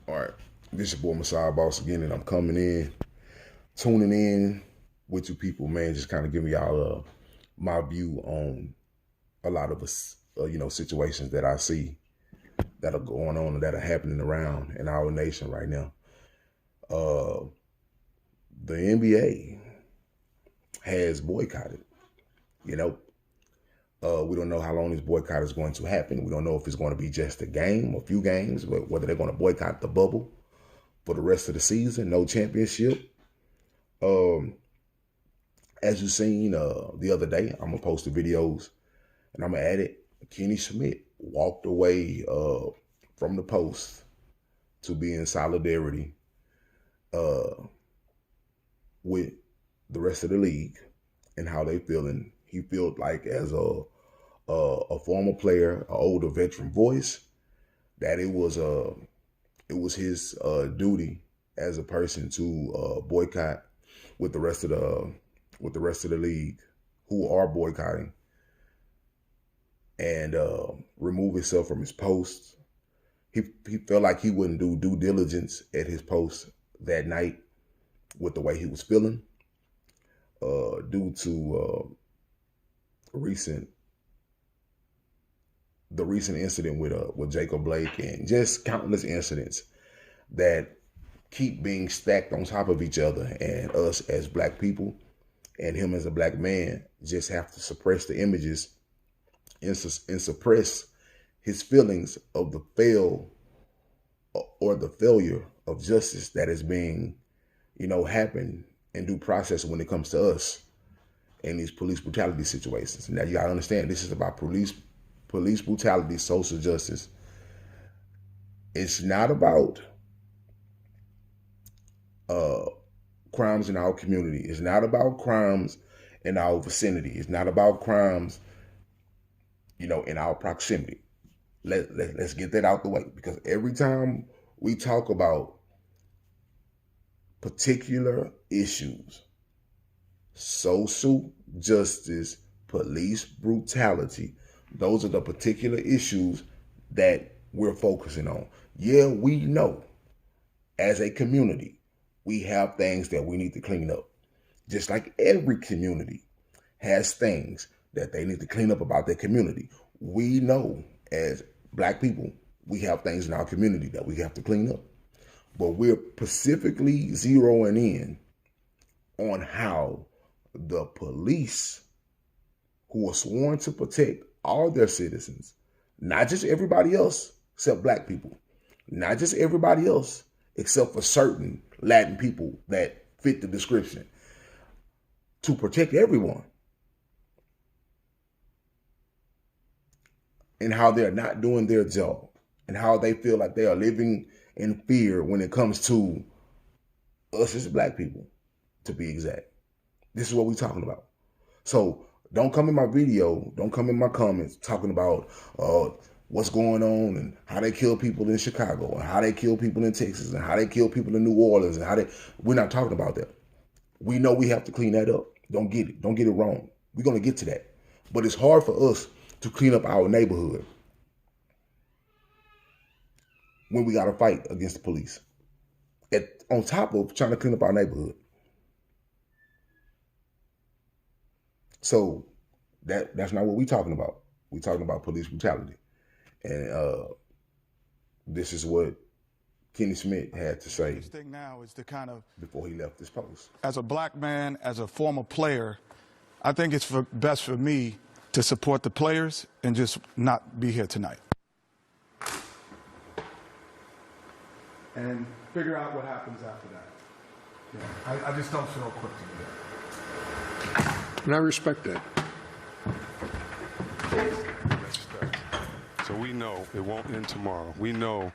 All right, this your boy Masai Boss again, and I'm coming in, tuning in with you people, man. Just kind of giving y'all my view on a lot of situations that I see that are going on and that are happening around in our nation right now. The NBA has boycotted. You know, we don't know how long this boycott is going to happen. We don't know if it's going to be just a game, a few games, but whether they're going to boycott the bubble for the rest of the season, no championship. As you seen the other day, I'm gonna post the videos and I'm gonna add it. Kenny Schmidt walked away from the post to be in solidarity with the rest of the league and how they feeling. He felt like as a former player, an older veteran voice, that it was his duty as a person to boycott with the rest of the league who are boycotting, and remove himself from his posts. He felt like he wouldn't do due diligence at his post that night with the way he was feeling due to the recent incident with Jacob Blake, and just countless incidents that keep being stacked on top of each other, and us as black people and him as a black man just have to suppress the images and suppress his feelings of the failure of justice that is being, happen in due process when it comes to us in these police brutality situations. Now you gotta understand, this is about police brutality, social justice. It's not about crimes in our community. It's not about crimes in our vicinity. It's not about crimes, in our proximity. Let's get that out the way, because every time we talk about particular issues, social justice, police brutality, those are the particular issues that we're focusing on. Yeah, we know as a community, we have things that we need to clean up. Just like every community has things that they need to clean up about their community. We know as black people, we have things in our community that we have to clean up. But we're specifically zeroing in on how the police, who are sworn to protect all their citizens, not just everybody else except black people, not just everybody else except for certain Latin people that fit the description, to protect everyone, and how they're not doing their job, and how they feel like they are living in fear when it comes to us as black people, to be exact. This is what we're talking about. So don't come in my video, don't come in my comments talking about what's going on and how they kill people in Chicago and how they kill people in Texas and how they kill people in New Orleans and we're not talking about that. We know we have to clean that up. Don't get it wrong. We're going to get to that. But it's hard for us to clean up our neighborhood when we got to fight against the police, on top of trying to clean up our neighborhood. So that's not what we're talking about. We're talking about police brutality. And this is what Kenny Schmidt had to say thing now is to kind of, before he left this post. As a black man, as a former player, I think it's best for me to support the players and just not be here tonight. And figure out what happens after that. I just don't feel equipped to do that. And I respect that. So we know it won't end tomorrow. We know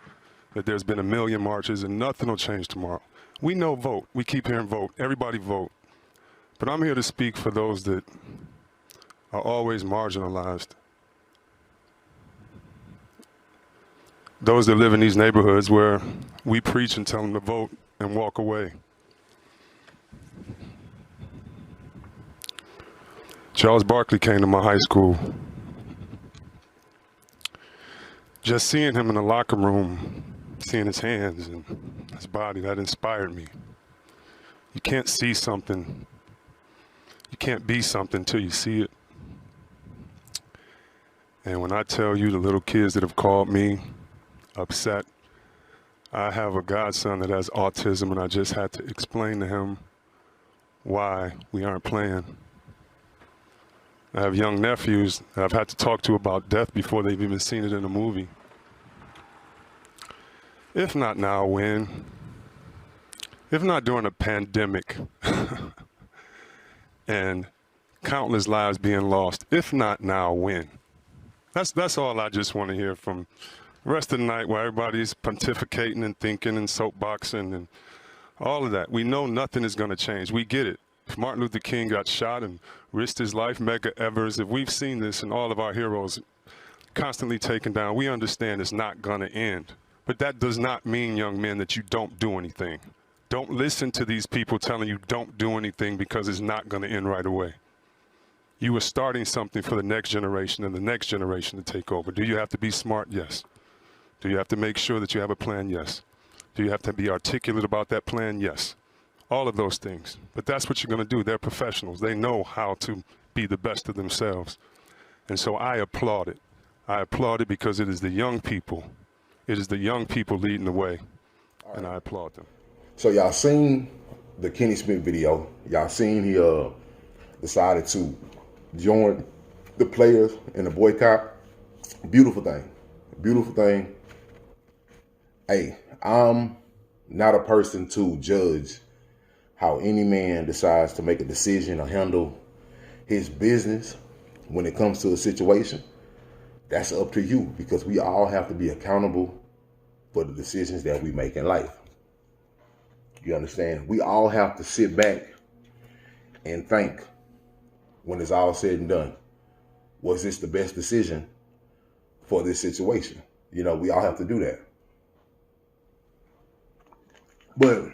that there's been 1 million marches and nothing will change tomorrow. We know vote. We keep hearing vote. Everybody vote. But I'm here to speak for those that are always marginalized. Those that live in these neighborhoods where we preach and tell them to vote and walk away. Charles Barkley came to my high school. Just seeing him in the locker room seeing his hands and his body, that inspired me. You can't see something, you can't be something till you see it. And when I tell you the little kids that have called me upset, I have a godson that has autism, and I just had to explain to him why we aren't playing. I have young nephews that I've had to talk to about death before they've even seen it in a movie. If not now, when? If not during a pandemic and countless lives being lost, if not now, when? That's all I just want to hear from the rest of the night, where everybody's pontificating and thinking and soapboxing and all of that. We know nothing is going to change. We get it. If Martin Luther King got shot and risked his life, Medgar Evers, if we've seen this and all of our heroes constantly taken down, we understand it's not going to end. But that does not mean, young men, that you don't do anything. Don't listen to these people telling you don't do anything, because it's not going to end right away. You are starting something for the next generation and the next generation to take over. Do you have to be smart? Yes. Do you have to make sure that you have a plan? Yes. Do you have to be articulate about that plan? Yes. All of those things. But that's what you're going to do. They're professionals. They know how to be the best of themselves. And so I applaud it. I applaud it because it is the young people. It is the young people leading the way. And I applaud them. So y'all seen the Kenny Smith video. Y'all seen he decided to join the players in the boycott. Beautiful thing. Beautiful thing. Hey, I'm not a person to judge how any man decides to make a decision or handle his business when it comes to a situation. That's up to you, because we all have to be accountable for the decisions that we make in life. You understand? We all have to sit back and think, when it's all said and done, was this the best decision for this situation? You know, we all have to do that. But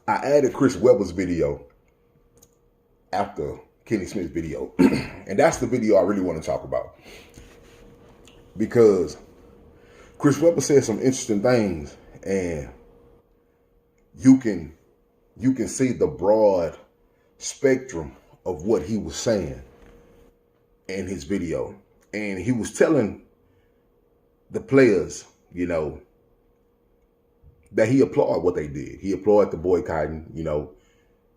I added Chris Webber's video after Kenny Smith's video. And that's the video I really want to talk about, because Chris Webber said some interesting things, and you can see the broad spectrum of what he was saying in his video. And he was telling the players, you know, that he applauded what they did. He applauded the boycotting, you know,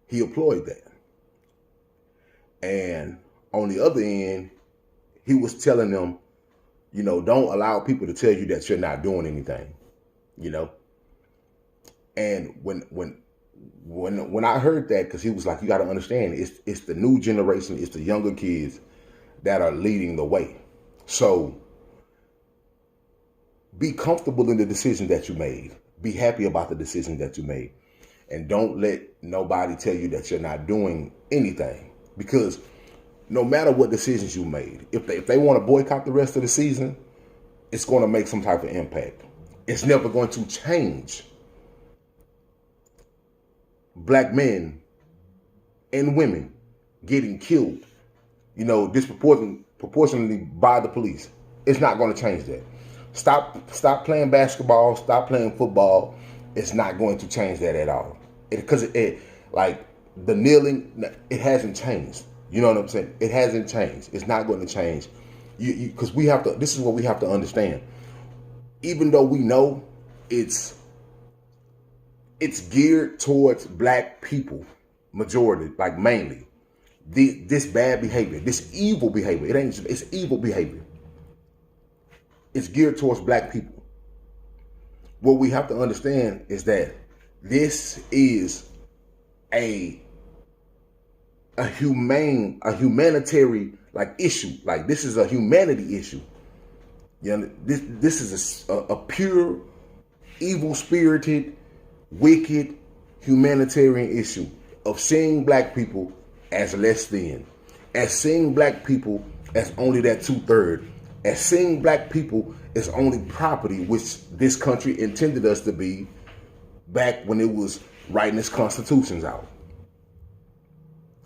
he applauded that. And on the other end, he was telling them, you know, don't allow people to tell you that you're not doing anything, you know. And when I heard that, because he was like, you got to understand, it's the new generation, it's the younger kids that are leading the way. So be comfortable in the decision that you made. Be happy about the decision that you made. And don't let nobody tell you that you're not doing anything. Because no matter what decisions you made, if they want to boycott the rest of the season, it's going to make some type of impact. It's never going to change black men and women getting killed, you know, disproportionately by the police. It's not going to change that. Stop playing basketball, stop playing football. It's not going to change that at all. Because like the kneeling, it hasn't changed. You know what I'm saying? It hasn't changed. It's not going to change. Because we have to, this is what we have to understand. Even though we know it's geared towards black people, majority, like mainly, this bad behavior, this evil behavior, it's evil behavior. It's geared towards black people. What we have to understand is that this is a humanitarian like issue. Like, this is a humanity issue. You know, this is a pure, evil-spirited, wicked humanitarian issue of seeing black people as less than, as seeing black people as only that 2/3, as seeing black people as only property, which this country intended us to be back when it was writing its constitutions out.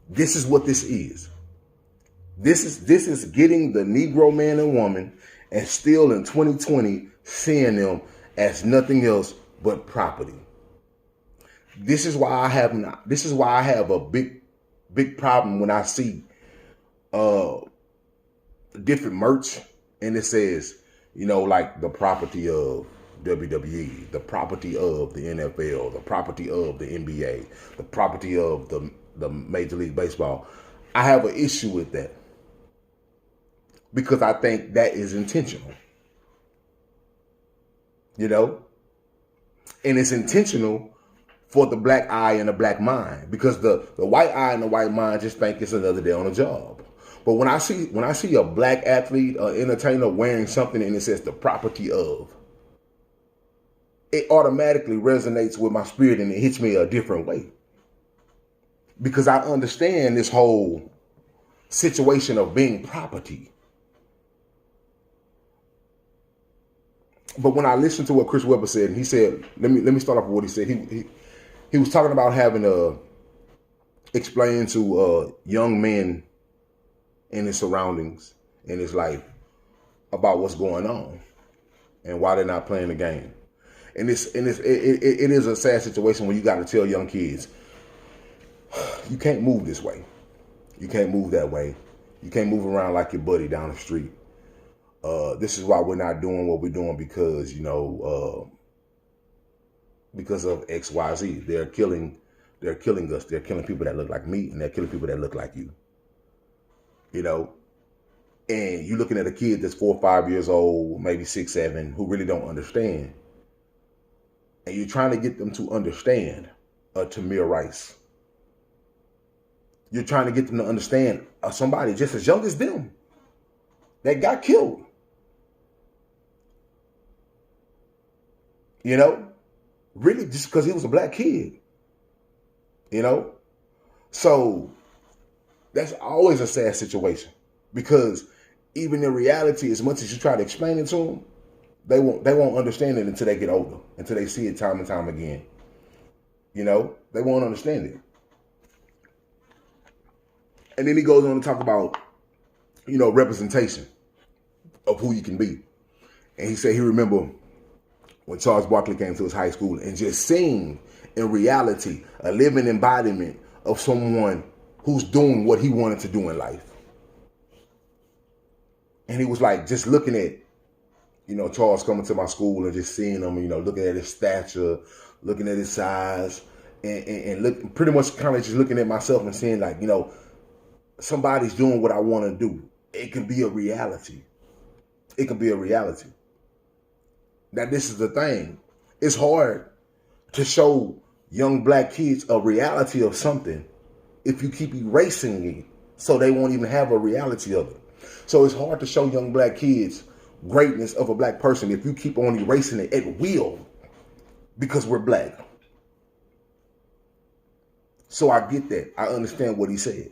This is what this is. This is getting the Negro man and woman, and still in 2020 seeing them as nothing else but property. This is why I have a big problem when I see different merch and it says, like the property of WWE, the property of the NFL, the property of the NBA, the property of the Major League Baseball. I have an issue with that because I think that is intentional. And it's intentional for the black eye and the black mind, because the white eye and the white mind just think it's another day on the job. But when I see a black athlete or entertainer wearing something and it says the property of, it automatically resonates with my spirit and it hits me a different way. Because I understand this whole situation of being property. But when I listened to what Chris Webber said, and he said, let me start off with what he said. He was talking about having to explain to young men in his surroundings, in his life, about what's going on and why they're not playing the game. And it is a sad situation when you got to tell young kids, you can't move this way. You can't move that way. You can't move around like your buddy down the street. This is why we're not doing what we're doing because of X, Y, Z. They're killing us. They're killing people that look like me, and they're killing people that look like you. And you're looking at a kid that's 4 or 5 years old, maybe 6, 7, who really don't understand. And you're trying to get them to understand Tamir Rice. You're trying to get them to understand somebody just as young as them that got killed. Really just because he was a black kid. So that's always a sad situation, because even in reality, as much as you try to explain it to them, they won't understand it until they get older, until they see it time and time again. They won't understand it. And then he goes on to talk about, representation of who you can be. And he said he remember when Charles Barkley came to his high school and just seeing in reality a living embodiment of someone who's doing what he wanted to do in life. And he was like, just looking at, Charles coming to my school and just seeing him, looking at his stature, looking at his size, and look, pretty much kind of just looking at myself and seeing like, somebody's doing what I want to do. It can be a reality. It can be a reality. Now, this is the thing. It's hard to show young black kids a reality of something if you keep erasing it so they won't even have a reality of it. So it's hard to show young black kids greatness of a black person if you keep on erasing it at will because we're black. So I get that. I understand what he said.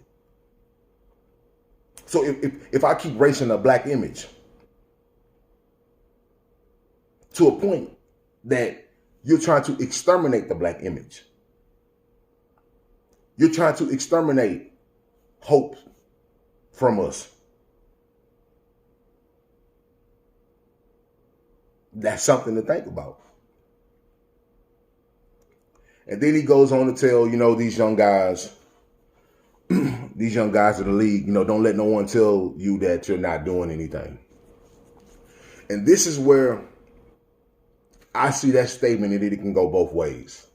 So if I keep erasing a black image to a point that you're trying to exterminate the black image, you're trying to exterminate hope from us, that's something to think about. And then he goes on to tell, these young guys in the league, don't let no one tell you that you're not doing anything. And this is where I see that statement that it can go both ways.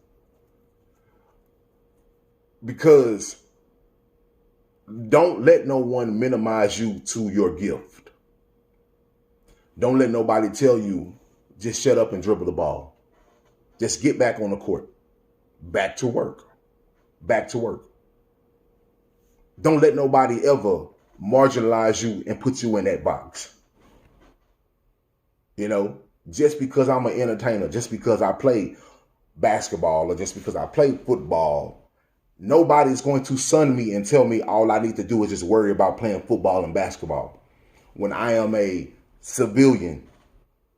Because don't let no one minimize you to your gift. Don't let nobody tell you, just shut up and dribble the ball. Just get back on the court. Back to work. Back to work. Don't let nobody ever marginalize you and put you in that box. Just because I'm an entertainer, just because I play basketball or just because I play football, nobody's going to sun me and tell me all I need to do is just worry about playing football and basketball when I am a civilian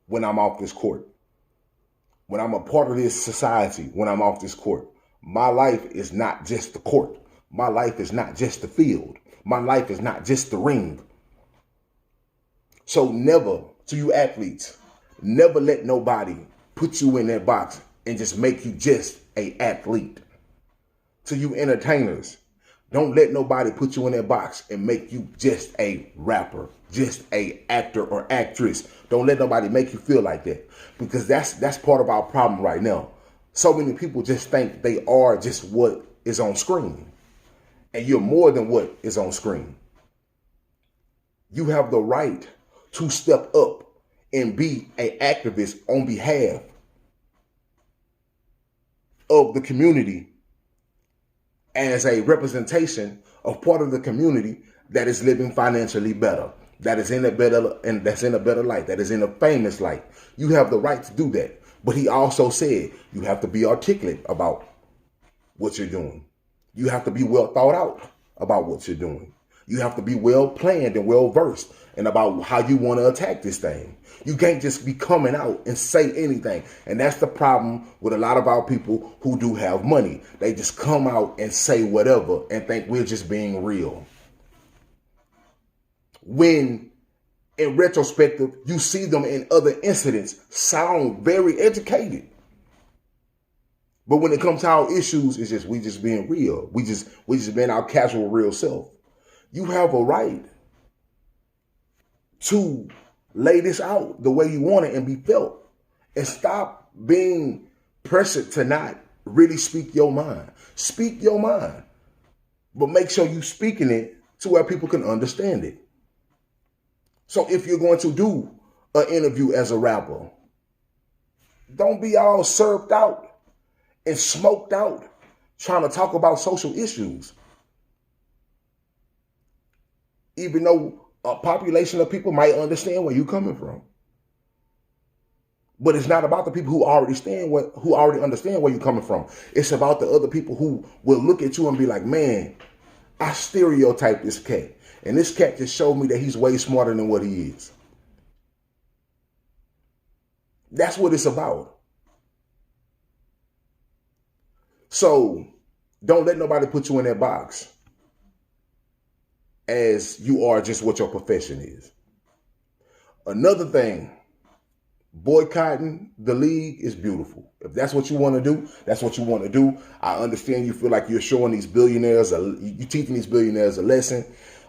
when I'm off this court. When I'm a part of this society, when I'm off this court. My life is not just the court. My life is not just the field. My life is not just the ring. So never, to you athletes, never let nobody put you in that box and just make you just a athlete. To you entertainers, don't let nobody put you in that box and make you just a rapper, just a actor or actress. Don't let nobody make you feel like that, because that's part of our problem right now. So many people just think they are just what is on screen, and you're more than what is on screen. You have the right to step up and be an activist on behalf of the community, as a representation of part of the community that is living financially better, that is in a better, and that's in a better light, that is in a famous light. You have the right to do that. But he also said you have to be articulate about what you're doing. You have to be well thought out about what you're doing. You have to be well planned and well versed and about how you want to attack this thing. You can't just be coming out and say anything. And that's the problem with a lot of our people who do have money. They just come out and say whatever and think we're just being real. When in retrospective, you see them in other incidents sound very educated. But when it comes to our issues, it's just we just being real. We just being our casual real self. You have a right to lay this out the way you want it and be felt. And stop being pressured to not really speak your mind. Speak your mind. But make sure you speaking it to where people can understand it. So if you're going to do an interview as a rapper, don't be all served out and smoked out trying to talk about social issues. Even though a population of people might understand where you're coming from. But it's not about the people who already understand where you're coming from. It's about the other people who will look at you and be like, man, I stereotype this cat. And this cat just showed me that he's way smarter than what he is. That's what it's about. So don't let nobody put you in that box as you are just what your profession is. Another thing, boycotting the league is beautiful. If that's what you want to do, that's what you want to do. I understand you feel like you're showing these billionaires, you're teaching these billionaires a lesson.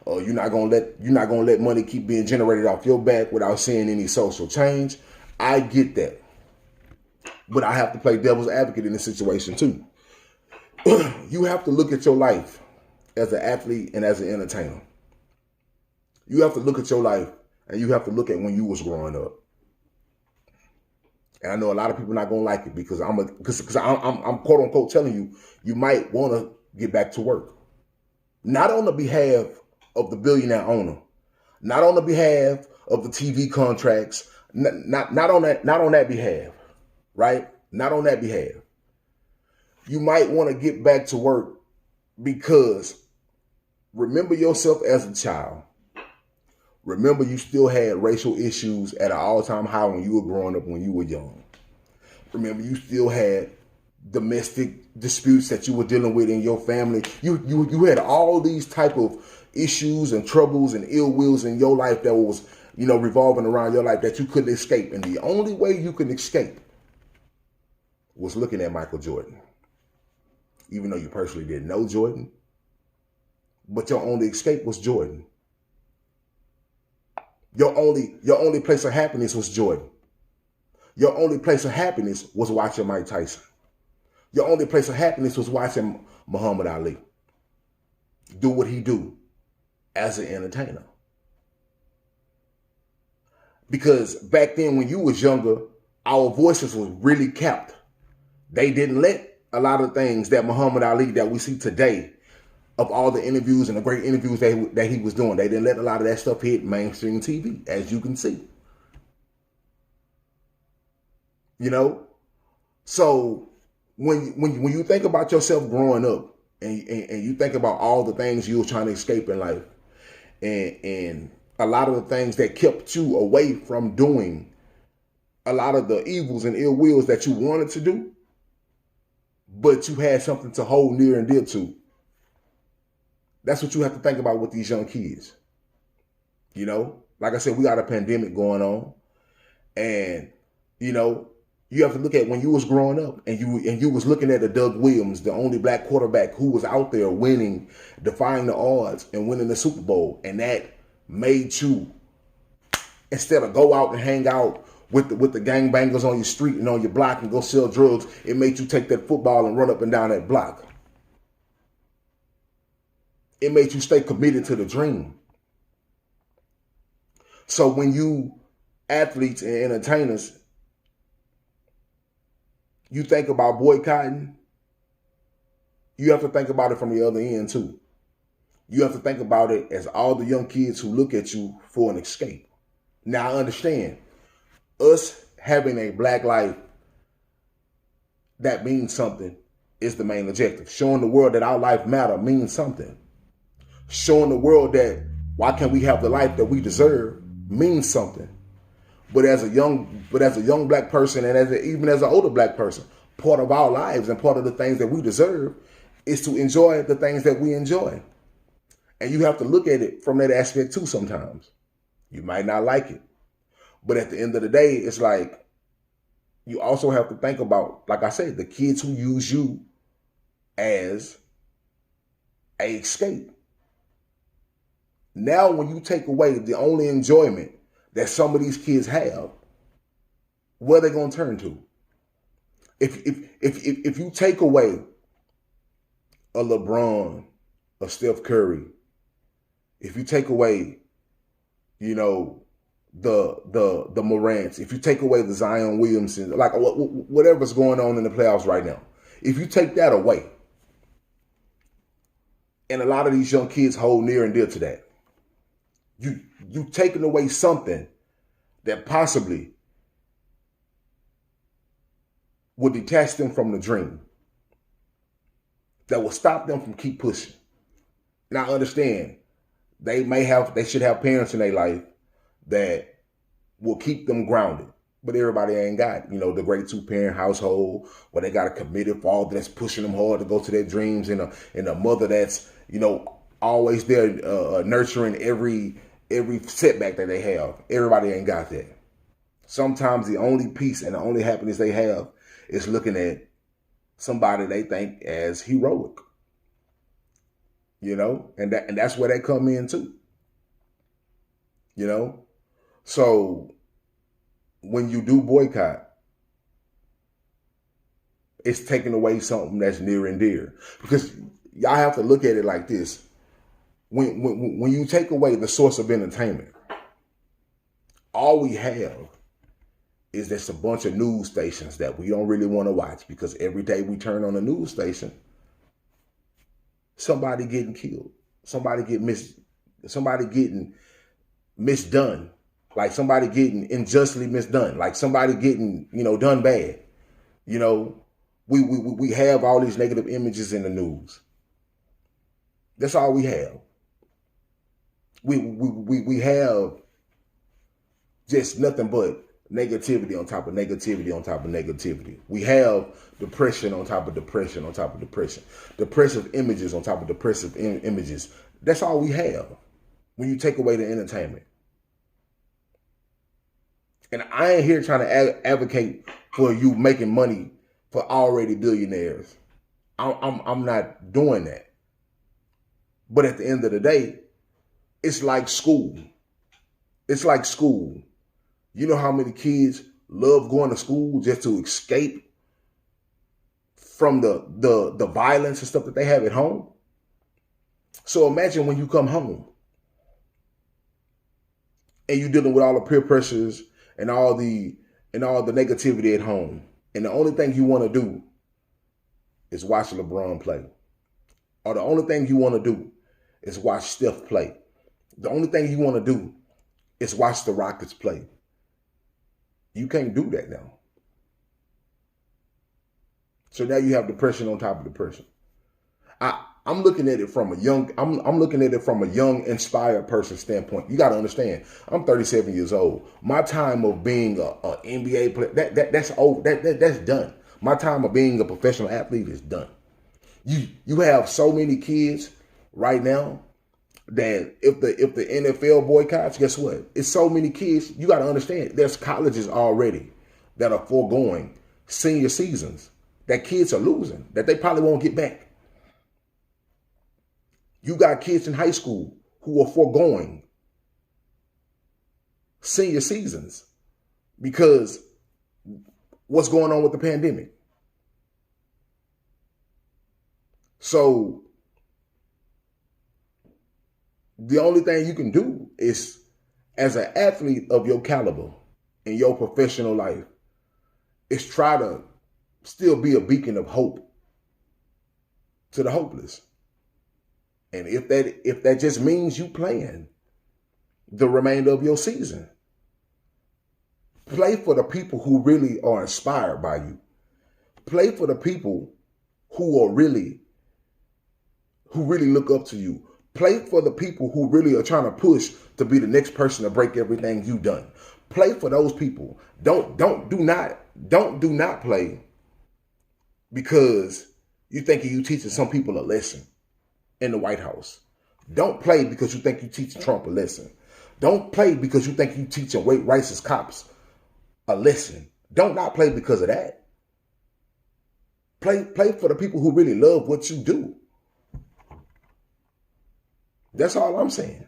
You're not gonna let money keep being generated off your back without seeing any social change. I get that, but I have to play devil's advocate in this situation too. You have to look at your life as an athlete and as an entertainer. You have to look at your life and you have to look at when you was growing up. And I know a lot of people are not gonna like it because I'm quote unquote telling you, you might want to get back to work, not on the behalf of the billionaire owner, not on the behalf of the TV contracts, not on that behalf, right? Not on that behalf. You might want to get back to work because remember yourself as a child. Remember you still had racial issues at an all-time high when you were growing up, when you were young. Remember you still had domestic disputes that you were dealing with in your family. You had all these type of issues and troubles and ill wills in your life that was, revolving around your life that you couldn't escape. And the only way you could escape was looking at Michael Jordan. Even though you personally didn't know Jordan, but your only escape was Jordan. Your only place of happiness was Jordan. Your only place of happiness was watching Mike Tyson. Your only place of happiness was watching Muhammad Ali do what he do as an entertainer. Because back then when you was younger, our voices was really capped. They didn't let a lot of things that Muhammad Ali that we see today, of all the interviews and the great interviews that he was doing, they didn't let a lot of that stuff hit mainstream TV, as you can see. So when you think about yourself growing up and you think about all the things you were trying to escape in life and a lot of the things that kept you away from doing a lot of the evils and ill wills that you wanted to do, but you had something to hold near and dear to. That's what you have to think about with these young kids. Like I said, we got a pandemic going on. And, You have to look at when you was growing up and you was looking at the Doug Williams, the only black quarterback who was out there winning, defying the odds and winning the Super Bowl. And that made you, instead of go out and hang out with the gangbangers on your street and on your block and go sell drugs, it made you take that football and run up and down that block. It made you stay committed to the dream. So when you athletes and entertainers, you think about boycotting, you have to think about it from the other end too. You have to think about it as all the young kids who look at you for an escape. Now I understand, us having a black life that means something is the main objective. Showing the world that our life matter means something. Showing the world that why can't we have the life that we deserve means something. But as a young black person, and even as an older black person, part of our lives and part of the things that we deserve is to enjoy the things that we enjoy. And you have to look at it from that aspect too sometimes. You might not like it. But at the end of the day, it's like you also have to think about, like I said, the kids who use you as a escape. Now, when you take away the only enjoyment that some of these kids have, where are they going to turn to? If you take away a LeBron, a Steph Curry, if you take away, the Morants, if you take away the Zion Williamson, like whatever's going on in the playoffs right now, if you take that away, and a lot of these young kids hold near and dear to that, you taking away something that possibly would detach them from the dream, that will stop them from keep pushing. Now I understand they should have parents in their life that will keep them grounded. But everybody ain't got, the great two-parent household where they got a committed father that's pushing them hard to go to their dreams, and a mother that's, always there nurturing every setback that they have. Everybody ain't got that. Sometimes the only peace and the only happiness they have is looking at somebody they think as heroic. And that's where they come in too. So when you do boycott, it's taking away something that's near and dear. Because y'all have to look at it like this. When you take away the source of entertainment, all we have is just a bunch of news stations that we don't really want to watch, because every day we turn on a news station, somebody getting killed, somebody getting misdone, like somebody getting unjustly misdone, like somebody getting, done bad. We have all these negative images in the news. That's all we have. We have just nothing but negativity on top of negativity on top of negativity. We have depression on top of depression on top of depression. Depressive images on top of depressive images. That's all we have when you take away the entertainment. And I ain't here trying to advocate for you making money for already billionaires. I'm not doing that. But at the end of the day, it's like school. It's like school. You know how many kids love going to school just to escape from the violence and stuff that they have at home? So imagine when you come home and you're dealing with all the peer pressures and all the negativity at home, and the only thing you want to do is watch LeBron play. Or the only thing you want to do is watch Steph play. The only thing you want to do is watch the Rockets play. You can't do that now. So now you have depression on top of depression. I'm looking at it from a young, I'm looking at it from a young, inspired person standpoint. You got to understand, I'm 37 years old. My time of being a NBA player, that's over. That's done. My time of being a professional athlete is done. You have so many kids right now that if the NFL boycotts, guess what? It's so many kids. You got to understand, there's colleges already that are foregoing senior seasons that kids are losing, that they probably won't get back. You got kids in high school who are foregoing senior seasons because what's going on with the pandemic. So the only thing you can do is, as an athlete of your caliber in your professional life, is try to still be a beacon of hope to the hopeless. And if that just means you playing the remainder of your season, play for the people who really are inspired by you. Play for the people who really look up to you. Play for the people who really are trying to push to be the next person to break everything you've done. Play for those people. Do not play because you think you teaching some people a lesson in the White House. Don't play because you think you teaching Trump a lesson. Don't play because you think you teaching racist cops a lesson. Don't not play because of that. Play for the people who really love what you do. That's all I'm saying.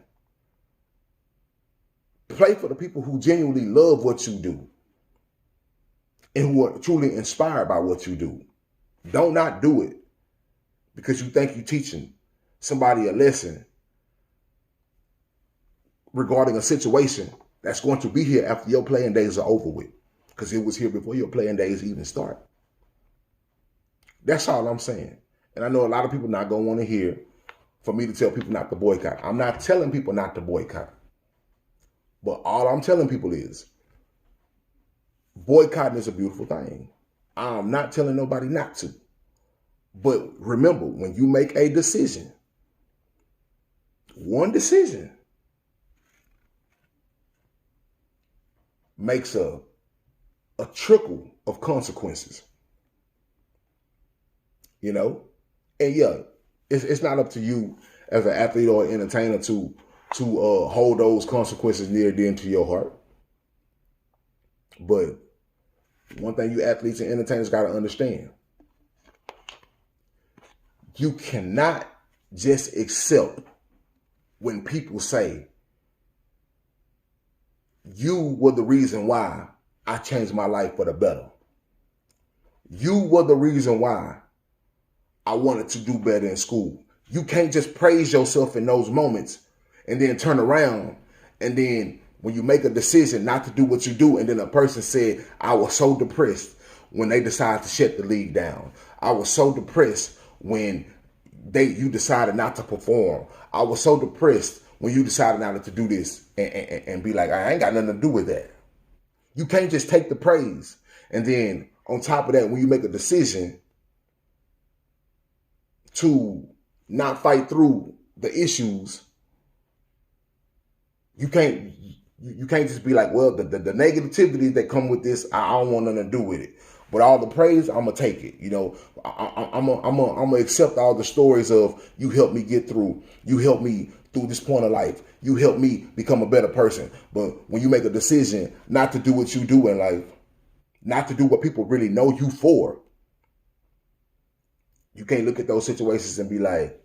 Play for the people who genuinely love what you do and who are truly inspired by what you do. Don't not do it because you think you're teaching somebody a lesson regarding a situation that's going to be here after your playing days are over with, because it was here before your playing days even start. That's all I'm saying. And I know a lot of people not going to want to hear for me to tell people not to boycott. I'm not telling people not to boycott. But all I'm telling people is boycotting is a beautiful thing. I'm not telling nobody not to. But remember, when you make a decision, one decision makes a trickle of consequences. You know? And yeah, it's not up to you as an athlete or an entertainer to hold those consequences near and dear to your heart. But one thing you athletes and entertainers got to understand, you cannot just accept when people say, you were the reason why I changed my life for the better. You were the reason why I wanted to do better in school. You can't just praise yourself in those moments and then turn around and then when you make a decision not to do what you do, and then a person said, I was so depressed when they decided to shut the league down. I was so depressed when you decided not to perform. I was so depressed when you decided not to do this, and be like, I ain't got nothing to do with that. You can't just take the praise. And then on top of that, when you make a decision to not fight through the issues, you can't just be like, well, the negativity that come with this, I don't want nothing to do with it. But all the praise, I'm gonna take it. You know, I'm gonna accept all the stories of you helped me get through. You helped me through this point of life. You helped me become a better person. But when you make a decision not to do what you do in life, not to do what people really know you for, you can't look at those situations and be like,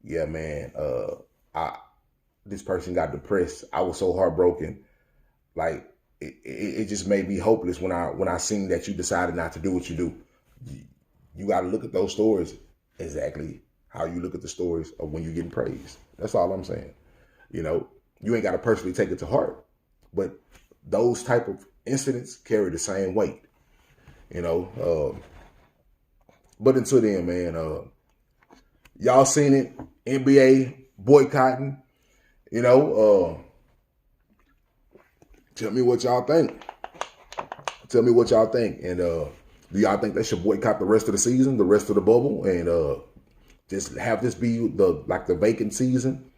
yeah, man, this person got depressed. I was so heartbroken. Like, it just made me hopeless when I seen that you decided not to do what you do. You got to look at those stories exactly how you look at the stories of when you're getting praised. That's all I'm saying. You know, you ain't got to personally take it to heart, but those type of incidents carry the same weight. You know, but until then, man, y'all seen it. NBA boycotting. You know, tell me what y'all think. Tell me what y'all think. And do y'all think they should boycott the rest of the season, the rest of the bubble, and just have this be the vacant season,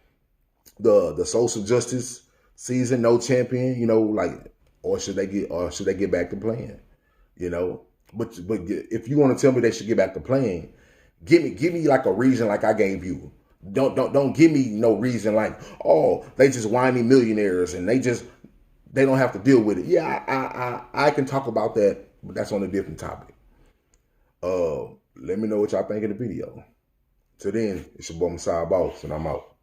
the social justice season, no champion, you know, like, or should they get back to playing? You know, but if you want to tell me they should get back to playing, give me like a reason like I gave you. Don't give me no reason like, oh, they just whiny millionaires and they just they don't have to deal with it. Yeah, I can talk about that, but that's on a different topic. Let me know what y'all think of the video. Till then, it's your boy Messiah Boss, and I'm out.